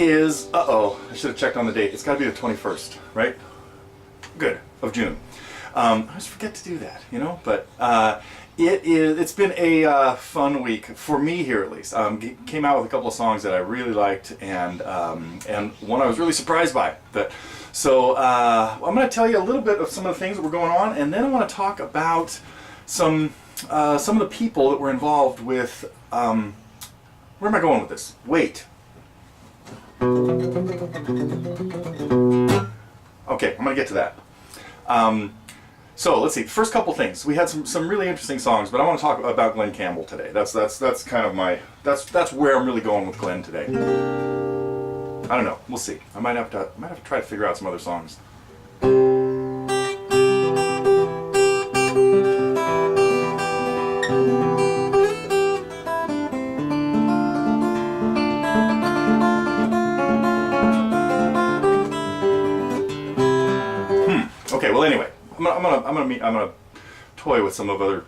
is, I should have checked on the date. It's got to be the 21st, right? Good, of June. I always forget to do that, you know, but it's been a fun week, for me here at least. Came out with a couple of songs that I really liked, and one I was really surprised by. So I'm going to tell you a little bit of some of the things that were going on, and then I want to talk about some of the people that were involved with, where am I going with this? Wait. Okay, I'm going to get to that. So let's see. First couple things. We had some really interesting songs, but I want to talk about Glen Campbell today. That's kind of that's where I'm really going with Glen today. I don't know. We'll see. I might have to try to figure out some other songs. Okay. Well, anyway, I'm gonna toy with some other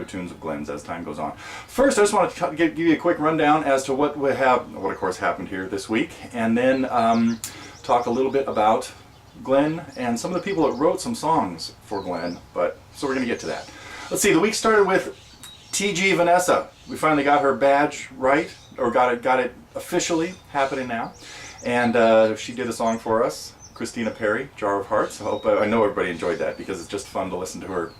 tunes of Glen's as time goes on. First, I just want to give you a quick rundown as to what of course happened here this week, and then talk a little bit about Glen and some of the people that wrote some songs for Glen. So we're gonna get to that. Let's see. The week started with TGVanessa. We finally got her badge right, or got it officially happening now, and she did a song for us. Christina Perri, Jar of Hearts. I know everybody enjoyed that because it's just fun to listen to her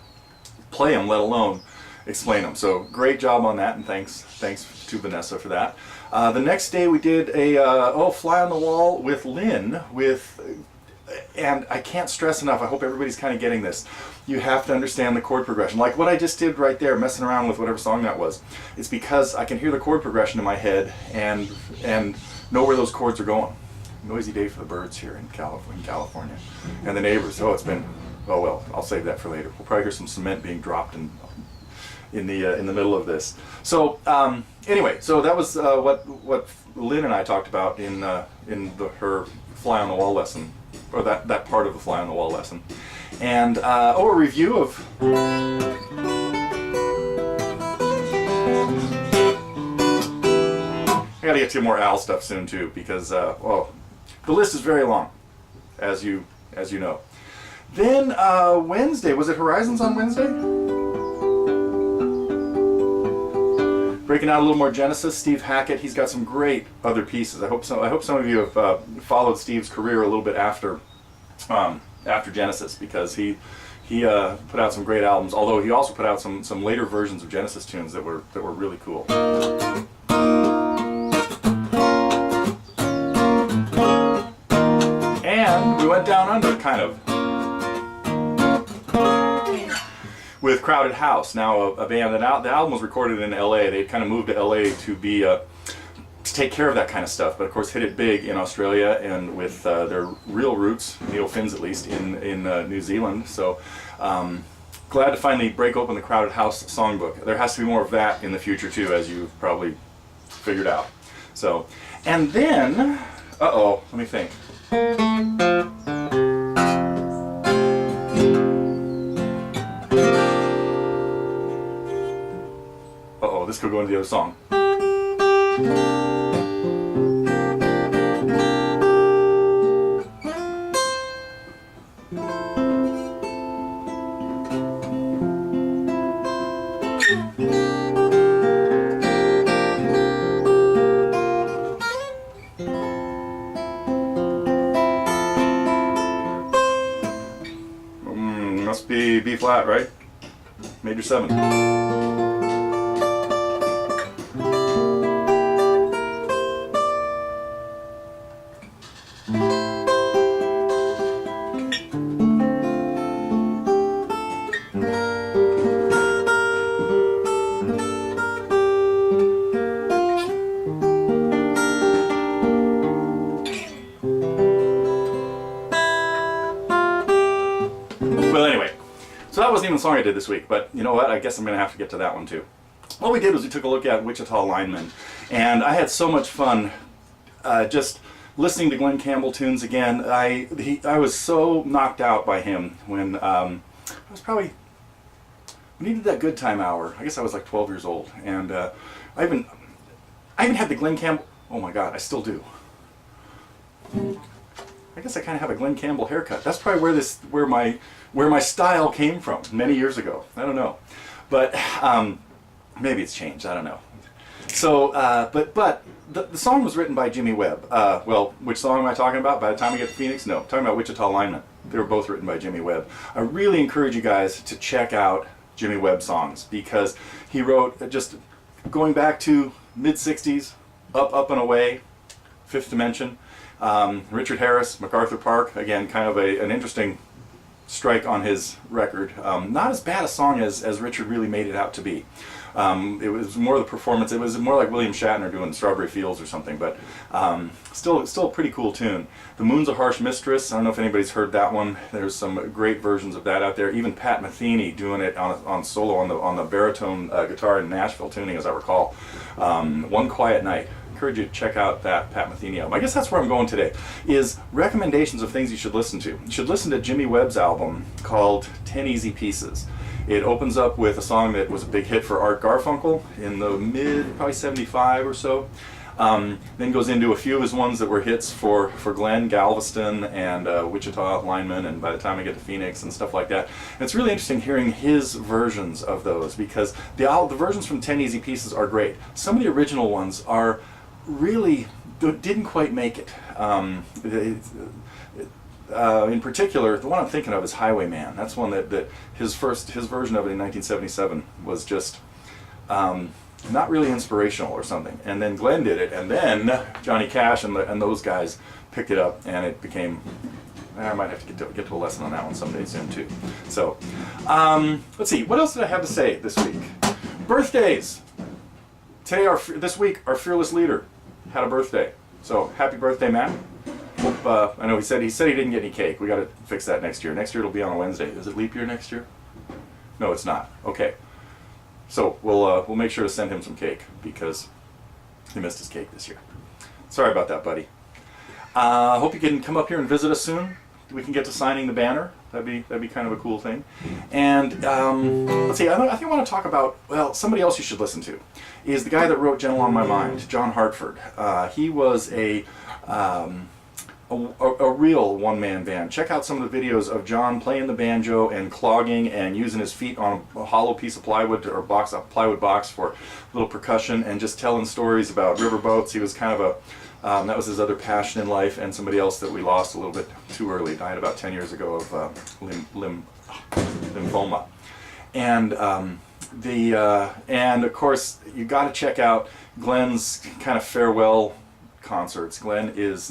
play them, let alone explain them. So great job on that, and thanks to Vanessa for that. The next day we did a Fly on the Wall with Lynn, and I can't stress enough, I hope everybody's kind of getting this. You have to understand the chord progression. Like what I just did right there, messing around with whatever song that was. It's because I can hear the chord progression in my head and know where those chords are going. Noisy day for the birds here in California, and the neighbors. Oh well, I'll save that for later. We'll probably hear some cement being dropped in the middle of this. So anyway, so that was what Lynn and I talked about in her Fly on the Wall lesson, or that part of the Fly on the Wall lesson, and a review of. I got to get to more Al stuff soon too, because the list is very long, as you know. Then Wednesday, was it Horizons on Wednesday? Breaking out a little more Genesis. Steve Hackett, he's got some great other pieces. I hope some of you have followed Steve's career a little bit after Genesis, because he put out some great albums. Although he also put out some later versions of Genesis tunes that were really cool. We went down under, kind of, with Crowded House. Now a band, the album was recorded in LA. They kind of moved to LA to take care of that kind of stuff, but of course hit it big in Australia, and with their real roots, Neil Finn's at least, in New Zealand. So glad to finally break open the Crowded House songbook. There has to be more of that in the future too, as you've probably figured out. So, and then, let me think. This could go into the other song. Must be B flat, right? Major 7. Well, anyway, so that wasn't even the song I did this week, but you know what? I guess I'm going to have to get to that one too. What we did was we took a look at Wichita Lineman, and I had so much fun just listening to Glen Campbell tunes again. I was so knocked out by him when I was probably, when he did that Good Time Hour. I guess I was like 12 years old, and I even had the Glen Campbell. Oh my God, I still do. I guess I kind of have a Glen Campbell haircut. That's probably where my style came from many years ago. I don't know, but maybe it's changed. I don't know. So, but the song was written by Jimmy Webb. Well, which song am I talking about? By the time I get to Phoenix, no, I'm talking about Wichita Lineman. They were both written by Jimmy Webb. I really encourage you guys to check out Jimmy Webb songs, because he wrote, just going back to mid-60s, Up and Away, Fifth Dimension, Richard Harris, MacArthur Park, again, kind of an interesting strike on his record. Not as bad a song as Richard really made it out to be. It was more the performance. It was more like William Shatner doing Strawberry Fields or something, but still a pretty cool tune. The Moon's a Harsh Mistress. I don't know if anybody's heard that one. There's some great versions of that out there. Even Pat Metheny doing it on solo on the baritone guitar in Nashville tuning, as I recall. One Quiet Night. Encourage you to check out that Pat Metheny album. I guess that's where I'm going today, is recommendations of things you should listen to. You should listen to Jimmy Webb's album called 10 Easy Pieces. It opens up with a song that was a big hit for Art Garfunkel in the probably 75 or so. Then goes into a few of his ones that were hits for Glenn, Galveston, and Wichita Lineman, and By the Time I Get to Phoenix, and stuff like that. And it's really interesting hearing his versions of those, because the versions from 10 Easy Pieces are great. Some of the original ones are really didn't quite make it. In particular, the one I'm thinking of is Highwayman. That's one that his version of it in 1977 was just not really inspirational or something. And then Glenn did it, and then Johnny Cash and those guys picked it up, and it became. I might have to get to a lesson on that one someday soon too. So let's see. What else did I have to say this week? Birthdays. Today, this week, our fearless leader had a birthday. So happy birthday, Matt. Hope, I know he said he didn't get any cake. We got to fix that next year. Next year it'll be on a Wednesday. Is it leap year next year? No, it's not. Okay. So we'll make sure to send him some cake, because he missed his cake this year. Sorry about that, buddy. Hope you can come up here and visit us soon. We can get to signing the banner. That'd be kind of a cool thing. And let's see. I think I want to talk about, well, somebody else you should listen to is the guy that wrote "Gentle on My Mind," John Hartford. He was a real one-man band. Check out some of the videos of John playing the banjo and clogging and using his feet on a hollow piece of plywood or a plywood box for little percussion, and just telling stories about riverboats. He was kind of a that was his other passion in life, and somebody else that we lost a little bit too early. Died about 10 years ago of lymphoma. And and of course you got to check out Glen's kind of farewell concerts. Glenn is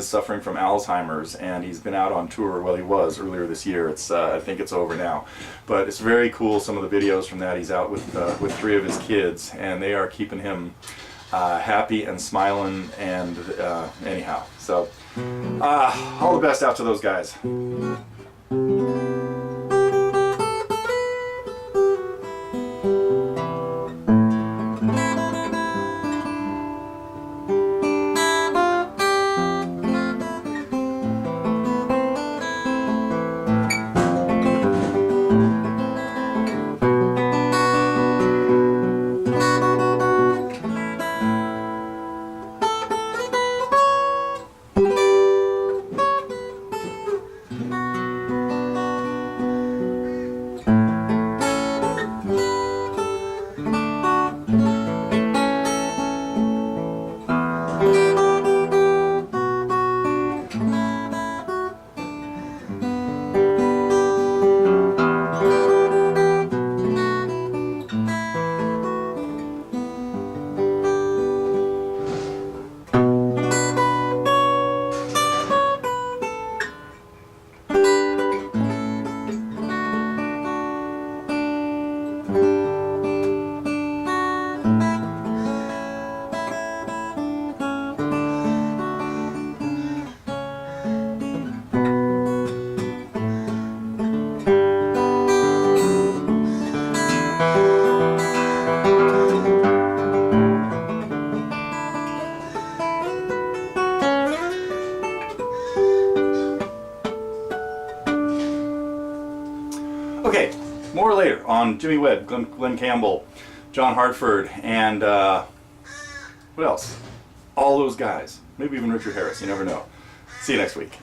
suffering from Alzheimer's, and he's been out on tour. Well, he was earlier this year. I think it's over now, but it's very cool. Some of the videos from that. He's out with 3 of his kids, and they are keeping him happy and smiling. And anyhow, so all the best out to those guys. Okay, more later on Jimmy Webb, Glen Campbell, John Hartford, and what else? all those guys. Maybe even Richard Harris. You never know. See you next week.